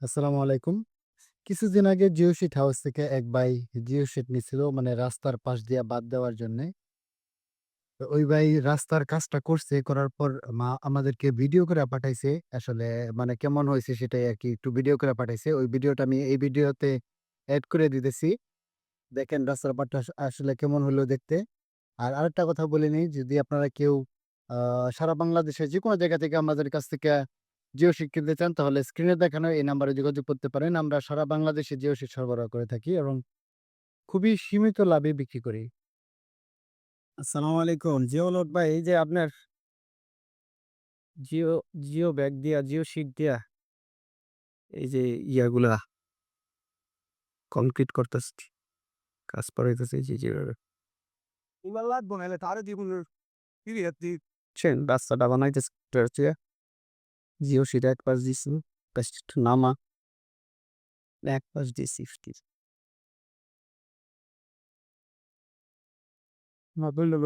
আসসালামু আলাইকুম। কিছুদিন আগে জিও শিট হাউস থেকে এক ভাই জিও শিট নিছিল মানে রাস্তার পাশ দিয়া বাদ দেওয়ার জন্যে। তো ওই ভাই রাস্তার কাজটা করছে, করার পর আমাদেরকে ভিডিও করে পাঠাইছে। আসলে মানে কেমন হইছে সেটাই আরকি একটু ভিডিও করে পাঠাইছে। ওই ভিডিওটা আমি এই ভিডিওতে এড করে দিতেছি। দেখেন রাস্তার পাটটা আসলে কেমন হলো দেখতে। আর আরেকটা কথা বলে নেই, যদি আপনারা কেউ আ সারা বাংলাদেশের যেকোনো জায়গা থেকে আমাদের কাছ থেকে জিও সিম কিনতে চান তাহলে স্ক্রিনে দেখানো এই নাম্বারে যোগাযোগ করতে পারেন। আমরা সারা বাংলাদেশে জিও সিম সরবরাহ করে থাকি এবং খুবই সীমিত লাভে বিক্রি করি। আসসালামু আলাইকুম। জিও লোক ভাই এই যে আপনার জিও, জিও ব্যাগ দিয়া, জিও শিট দিয়া এই যে ইয়াগুলা কংক্রিট করতেছি, কাজ করাইতেছি এই যে যেভাবে এবার লাগবো নাহলে তারে দিবুন বুঝছেন? রাস্তাটা বানাইতেছি হচ্ছে জিও শিট এক পাশ দিছি, জাস্ট একটু নামা, এক পাশ দিছি। না ধরলে